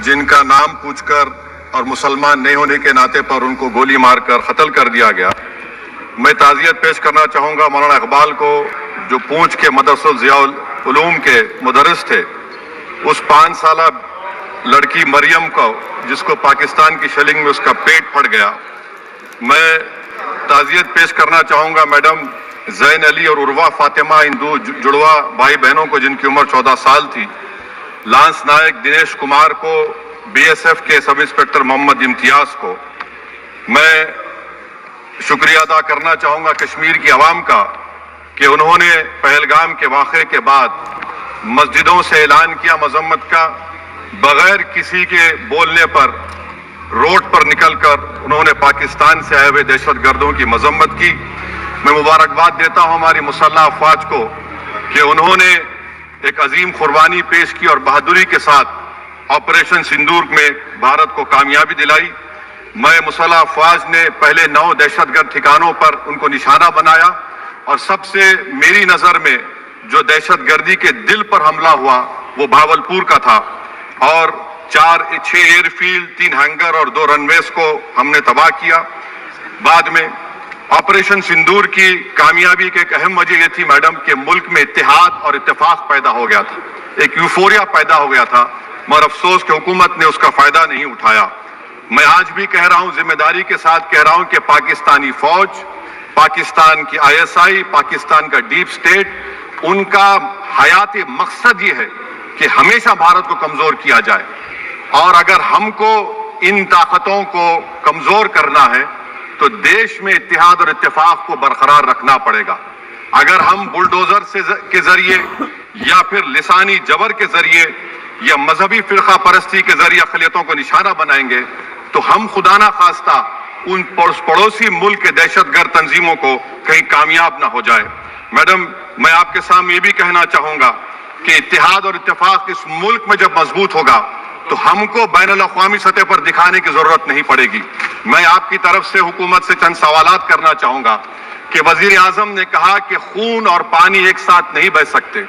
جن کا نام پوچھ کر اور مسلمان نہیں ہونے کے ناطے پر ان کو گولی مار کر قتل کر دیا گیا. میں تعزیت پیش کرنا چاہوں گا مولانا اقبال کو, جو پونچھ کے مدرسہ ضیاء العلوم کے مدرس تھے. اس 5 سالہ لڑکی مریم کو, جس کو پاکستان کی شیلنگ میں اس کا پیٹ پھٹ گیا. میں تعزیت پیش کرنا چاہوں گا میڈم زین علی اور عروہ فاطمہ, ان دو جڑوا بھائی بہنوں کو جن کی عمر 14 سال تھی. لانس نائک دنیش کمار کو, بی ایس ایف کے سب انسپکٹر محمد امتیاز کو. میں شکریہ ادا کرنا چاہوں گا کشمیر کی عوام کا کہ انہوں نے پہلگام کے واقعے کے بعد مسجدوں سے اعلان کیا مذمت کا, بغیر کسی کے بولنے پر روڈ پر نکل کر انہوں نے پاکستان سے آئے ہوئے دہشت گردوں کی مذمت کی. میں مبارکباد دیتا ہوں ہماری مسلح افواج کو کہ انہوں نے ایک عظیم قربانی پیش کی اور بہادری کے ساتھ آپریشن سندور میں بھارت کو کامیابی دلائی. میں مسلح افواج نے پہلے 9 دہشت گرد ٹھکانوں پر ان کو نشانہ بنایا, اور سب سے میری نظر میں جو دہشت گردی کے دل پر حملہ ہوا وہ بھاولپور کا تھا, اور 6 ایئر فیلڈ, 3 ہینگر اور 2 رن ویز کو ہم نے تباہ کیا. بعد میں آپریشن سندور کی کامیابی کی ایک اہم وجہ یہ تھی میڈم کہ ملک میں اتحاد اور اتفاق پیدا ہو گیا تھا, ایک یوفوریا پیدا ہو گیا تھا, مگر افسوس کہ حکومت نے اس کا فائدہ نہیں اٹھایا. میں آج بھی کہہ رہا ہوں, ذمہ داری کے ساتھ کہہ رہا ہوں کہ پاکستانی فوج, پاکستان کی آئی ایس آئی, پاکستان کا ڈیپ سٹیٹ, ان کا حیاتی مقصد یہ ہے کہ ہمیشہ بھارت کو کمزور کیا جائے. اور اگر ہم کو ان طاقتوں کو کمزور کرنا ہے تو دیش میں اتحاد اور اتفاق کو برقرار رکھنا پڑے گا. اگر ہم بلڈوزر کے ذریعے یا پھر لسانی جبر کے ذریعے یا مذہبی فرقہ پرستی کے ذریعے اقلیتوں کو نشانہ بنائیں گے تو ہم خدا نہ خواستہ ان پڑوسی ملک کے دہشت گرد تنظیموں کو کہیں کامیاب نہ ہو جائے. میڈم, میں آپ کے سامنے یہ بھی کہنا چاہوں گا کہ اتحاد اور اتفاق اس ملک میں جب مضبوط ہوگا تو ہم کو بین الاقوامی سطح پر دکھانے کی ضرورت نہیں پڑے گی. میں آپ کی طرف سے حکومت سے چند سوالات کرنا چاہوں گا کہ وزیر اعظم نے کہا کہ خون اور پانی ایک ساتھ نہیں بہہ سکتے,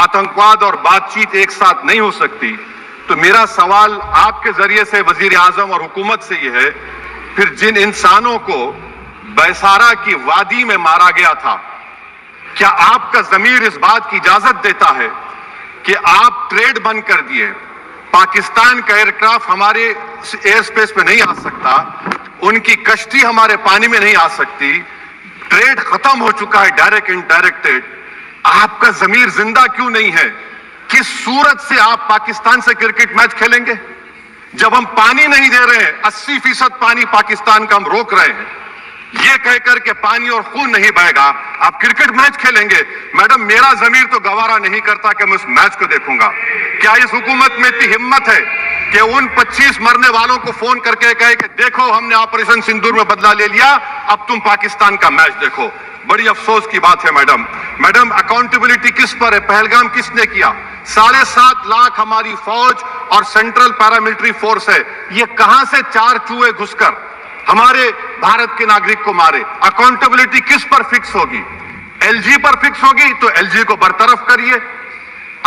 آتنکواد اور بات چیت ایک ساتھ نہیں ہو سکتی. تو میرا سوال آپ کے ذریعے سے وزیر اعظم اور حکومت سے یہ ہے, پھر جن انسانوں کو بیسارا کی وادی میں مارا گیا تھا, کیا آپ کا ضمیر اس بات کی اجازت دیتا ہے کہ آپ ٹریڈ بند کر دیے, پاکستان کا ایئر کرافٹ ہمارے ایئر سپیس میں نہیں آ سکتا, ان کی کشتی ہمارے پانی میں نہیں آ سکتی, ٹریڈ ختم ہو چکا ہے ڈائریکٹ انڈائریکٹڈ, آپ کا ضمیر زندہ کیوں نہیں ہے؟ کس صورت سے آپ پاکستان سے کرکٹ میچ کھیلیں گے جب ہم پانی نہیں دے رہے ہیں؟ 80% پانی پاکستان کا ہم روک رہے ہیں, یہ کہہ کر کہ پانی اور خون نہیں بہے گا, آپ کرکٹ میچ کھیلیں گے؟ میڈم, میرا ضمیر تو گوارا نہیں کرتا کہ میں اس میچ کو دیکھوں گا. کیا اس حکومت میں اتنی ہمت ہے کہ ان 25 مرنے والوں کو فون کر کے کہے کہ دیکھو ہم نے آپریشن سندور میں بدلہ لے لیا, اب تم پاکستان کا میچ دیکھو؟ بڑی افسوس کی بات ہے میڈم, اکاؤنٹیبلٹی کس پر ہے؟ پہلگام کس نے کیا؟ 7.5 لاکھ ہماری فوج اور سینٹرل پیراملٹری فورس ہے, یہ کہاں سے 4 چوہے گھس کر ہمارے بھارت کے ناگرک کو مارے؟ اکاؤنٹیبلٹی کس پر فکس ہوگی؟ ایل جی پر فکس ہوگی تو ایل جی کو برطرف کریے,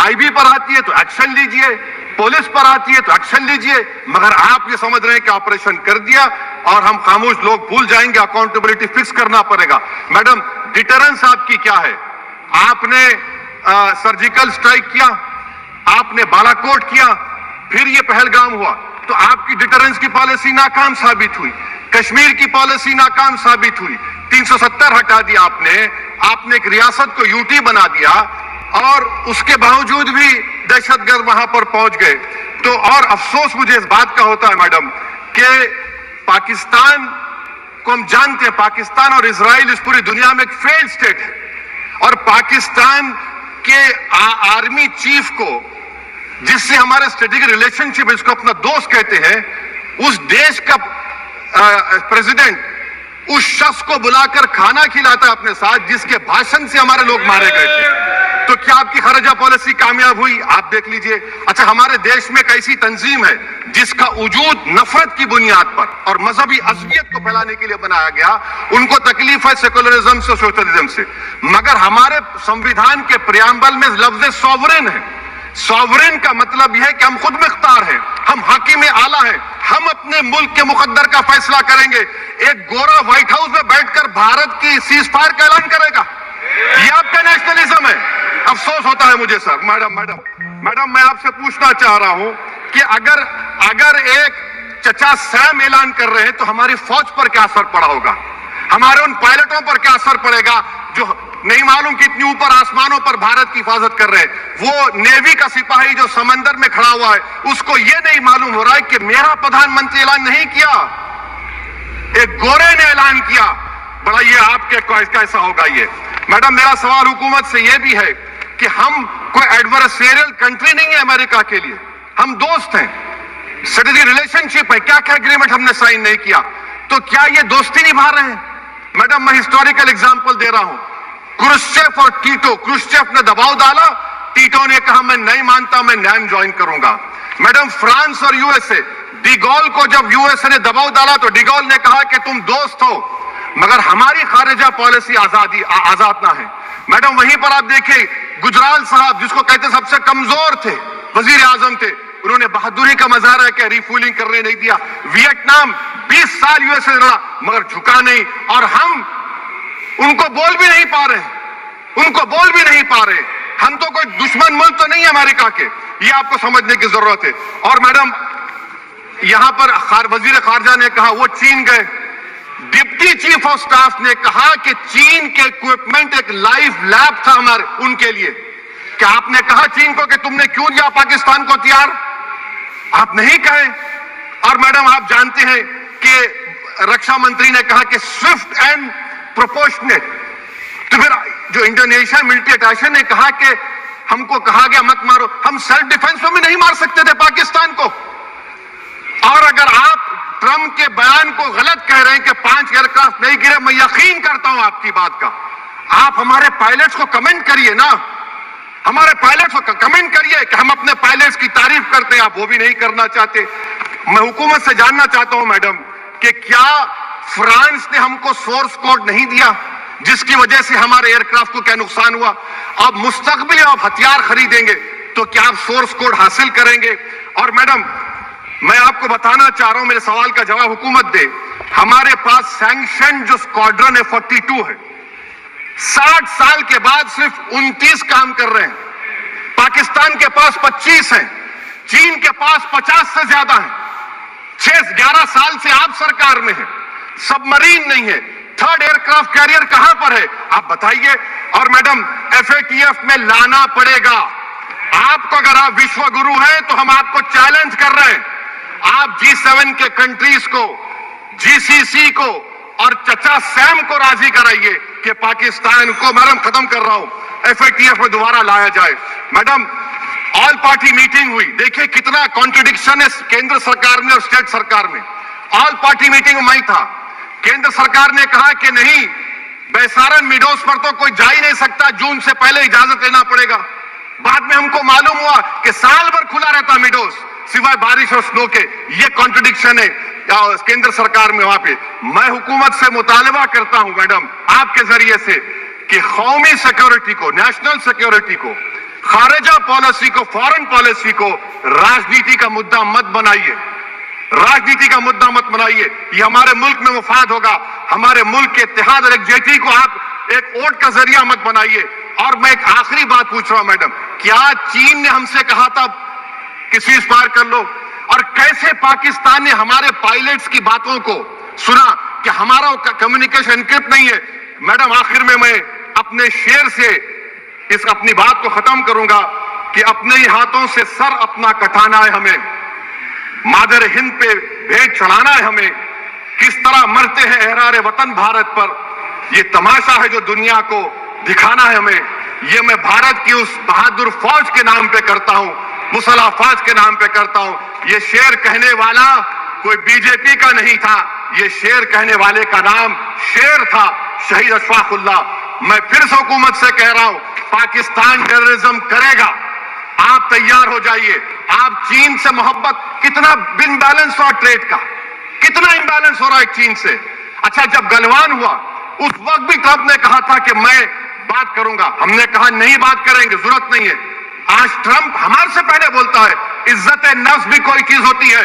آئی بی پر آتی ہے تو ایکشن لیجئے, پولیس پر آتی ہے تو ایکشن لیجئے, مگر آپ یہ سمجھ رہے ہیں کہ آپریشن کر دیا اور ہم خاموش لوگ بھول جائیں گے. اکاؤنٹیبلٹی فکس کرنا پڑے گا. میڈم, ڈیٹرنس آپ کی کیا ہے؟ آپ نے سرجیکل سٹرائک کیا, آپ نے بالا کوٹ کیا, پھر یہ پہلگام ہوا, تو آپ کی ڈیٹرنس کی پالیسی ناکام ثابت ہوئی, کشمیر کی پالیسی ناکام ثابت ہوئی, 370 ہٹا دیا آپ نے ایک ریاست کو یو ٹی بنا دیا, اور اس کے باوجود بھی دہشت گرد وہاں پر پہنچ گئے. تو اور افسوس مجھے اس بات کا ہوتا ہے میڈم کہ پاکستان کو ہم جانتے ہیں, پاکستان اور اسرائیل اس پوری دنیا میں ایک فیلڈ سٹیٹ ہے, اور پاکستان کے آرمی چیف کو, جس سے ہمارے اسٹریٹجک ریلیشن شپ, اس کو اپنا دوست کہتے ہیں, اس دیش کا پریزیڈنٹ اس شخص کو بلا کر کھانا کھلاتا ہے اپنے ساتھ جس کے بھاشن سے ہمارے لوگ مارے گئے تھے. تو کیا آپ کی خارجہ پالیسی کامیاب ہوئی؟ آپ دیکھ لیجئے. اچھا, ہمارے دیش میں ایک ایسی تنظیم ہے جس کا وجود نفرت کی بنیاد پر اور مذہبی عصبیت کو پھیلانے کے لیے بنایا گیا, ان کو تکلیف ہے سیکولرزم سے, سوشلزم سے, مگر ہمارے سمویدھان کے پریامبل میں لفظ سوورن ہے. سوورن کا مطلب یہ ہے کہ ہم خود مختار ہیں, ہم ہر अपने मुल्क के मुकद्दर का फैसला करेंगे। एक गोरा व्हाइट हाउस में बैठकर भारत की सीज फायर का ऐलान करेगा, ये आपका नेशनलिज्म है। अफसोस होता है मुझे सर। मैडम मैं आपसे पूछना चाह रहा हूं कि अगर एक चचा सैम ऐलान कर रहे हैं तो हमारी फौज पर क्या असर पड़ा होगा, हमारे उन पायलटों पर क्या असर पड़ेगा जो नहीं मालूम कितनी ऊपर आसमानों पर भारत की हिफाजत कर रहे हैं। वो नेवी का सिपाही जो समंदर में खड़ा हुआ है, उसको ये नहीं मालूम हो रहा है कि मेरा प्रधानमंत्री ऐलान नहीं किया, एक गोरे ने ऐलान किया। बड़ा ये आपके कैसा होगा ये। मैडम मेरा सवाल हुकूमत से ये भी है कि हम कोई एडवर्सरियल कंट्री नहीं है अमेरिका के लिए, हम दोस्त हैं, स्ट्रेटेजिक रिलेशनशिप है। क्या क्या एग्रीमेंट हमने साइन नहीं किया, तो क्या ये दोस्ती निभा रहे हैं? मैडम मैं हिस्टोरिकल एग्जांपल दे रहा हूं, क्रुश्चेव और टीटो। क्रुश्चेव ने दबाव डाला, टीटो ने कहा मैं नहीं मानता, मैं नैम ज्वाइन करूंगा। मैडम फ्रांस और यूएसए, डिगोल को जब यूएसए ने दबाव डाला तो डिगोल ने कहा कि तुम दोस्त हो मगर हमारी खारिजा पॉलिसी आजाद ना है। मैडम वहीं पर आप देखिए गुजराल साहब, जिसको कहते सबसे कमजोर थे, वजीर आजम थे, उन्होंने बहादुरी का मजारा किया, रिफूलिंग करने नहीं दिया। वियतनाम 20 साल यूएसए लड़ा मगर झुका नहीं, और हम उनको बोल भी नहीं पा रहे। हम तो कोई दुश्मन मुल्क तो नहीं है अमेरिका के, ये आपको समझने की जरूरत है। और मैडम यहां पर वजीर खारजा ने कहा वो चीन गए, डिप्टी चीफ ऑफ स्टाफ ने कहा कि चीन के इक्विपमेंट एक लाइव लैब था हमारे उनके लिए। क्या आपने कहा चीन को कि तुमने क्यों दिया पाकिस्तान को हथियार? आप नहीं कहे। और मैडम आप जानते हैं कि रक्षा मंत्री ने कहा कि स्विफ्ट एंड प्रोपोर्शनेट, तो फिर जो इंडोनेशिया मिलिट्री अटैचे ने कहा कि हमको कहा गया मत मारो, हम सेल्फ डिफेंस में भी नहीं मार सकते थे पाकिस्तान को। और अगर आप ट्रंप के बयान को गलत कह रहे हैं कि 5 एयरक्राफ्ट नहीं गिरे, मैं यकीन करता हूं आपकी बात का। आप हमारे पायलट्स को कमेंट करिए ना, हमारे पायलट्स को कमेंट करिए कि हम अपने पायलट्स की तारीफ करते हैं, आप वो भी नहीं करना चाहते। मैं हुकूमत से जानना चाहता हूं मैडम कि क्या फ्रांस ने हमको सोर्स कोड नहीं दिया जिसकी वजह से हमारे एयरक्राफ्ट को क्या नुकसान हुआ? अब मुस्तकबिल आप हथियार खरीदेंगे तो क्या आप सोर्स कोड हासिल करेंगे? और मैडम मैं आपको बताना चाह रहा हूं, मेरे सवाल का जवाब हुकूमत दे। हमारे पास सैंक्शन जो स्क्वाड्रन है 42 है, 60 साल के बाद सिर्फ 29 काम कर रहे हैं। पाकिस्तान के पास 25 हैं, चीन के पास 50 से ज्यादा हैं। 11 साल से आप सरकार में हैं, सबमरीन नहीं है, थर्ड एयरक्राफ्ट कैरियर कहां पर है आप बताइए। और मैडम FATF में लाना पड़ेगा आपको। अगर आप विश्व गुरु हैं तो हम आपको चैलेंज कर रहे हैं, आप G7 के कंट्रीज को, GCC को और चचा सैम को राजी कराइए कि पाकिस्तान को, मैडम खत्म कर रहा हूं, FATF में दोबारा लाया जाए। मैडम ऑल पार्टी मीटिंग हुई, देखिए कितना कॉन्ट्रडिक्शन है केंद्र सरकार में और स्टेट सरकार में। ऑल पार्टी मीटिंग में था, केंद्र सरकार ने कहा कि नहीं, बैसारन मीडोज पर तो कोई जा ही नहीं सकता, जून से पहले इजाजत लेना पड़ेगा। बाद में हमको मालूम हुआ कि साल भर खुला रहता मीडोज सिवाय बारिश और स्नो के। ये कॉन्ट्रडिक्शन है केंद्र सरकार में। वहां पे मैं हुकूमत से मुतालबा करता हूं मैडम आपके जरिए से कि कौमी सिक्योरिटी को, नेशनल सिक्योरिटी को, खारिजा पॉलिसी को, फॉरेन पॉलिसी को राजनीति का मुद्दा मत बनाइए, राजनीति का मुद्दा मत बनाइए। ये हमारे मुल्क में मुफाद होगा, हमारे मुल्क के इत्तेहाद और एकजुटती को आप एक वोट का जरिया मत बनाइए। और मैं एक आखिरी बात पूछ रहा हूं मैडम, क्या चीन ने हमसे कहा था कि सीज फायर कर लो? और कैसे पाकिस्तान ने हमारे पायलट्स की बातों को सुना कि हमारा कम्युनिकेशन एनक्रिप्ट नहीं है? मैडम आखिर में मैं अपने शेर से इस अपनी बात को खत्म करूंगा कि अपने ही हाथों से सर अपना कटाना है हमें, मादर हिंद पे भेंट चढ़ाना है हमें, किस तरह मरते हैं एहरारे वतन भारत पर, ये तमाशा है जो दुनिया को दिखाना है हमें। ये मैं भारत की उस बहादुर फौज के नाम पे करता हूं, मुसल्ह फौज के नाम पे करता हूं। ये शेर कहने वाला कोई बीजेपी का नहीं था, ये शेर कहने वाले का नाम शेर था, शहीद अशफाकुल्लाह। मैं फिर से हुकूमत से कह रहा हूं, पाकिस्तान टेररिज्म करेगा, आप तैयार हो जाइए। आप चीन से मोहब्बत, कितना इम्बैलेंस हुआ ट्रेड का, कितना इम्बैलेंस हो रहा है चीन से। अच्छा जब गलवान हुआ उस वक्त भी ट्रंप ने कहा था कि मैं बात करूंगा, हमने कहा नहीं बात करेंगे, जरूरत नहीं है। आज ट्रंप हमारे से पहले बोलता है इज्जत नफ्स भी कोई चीज होती है।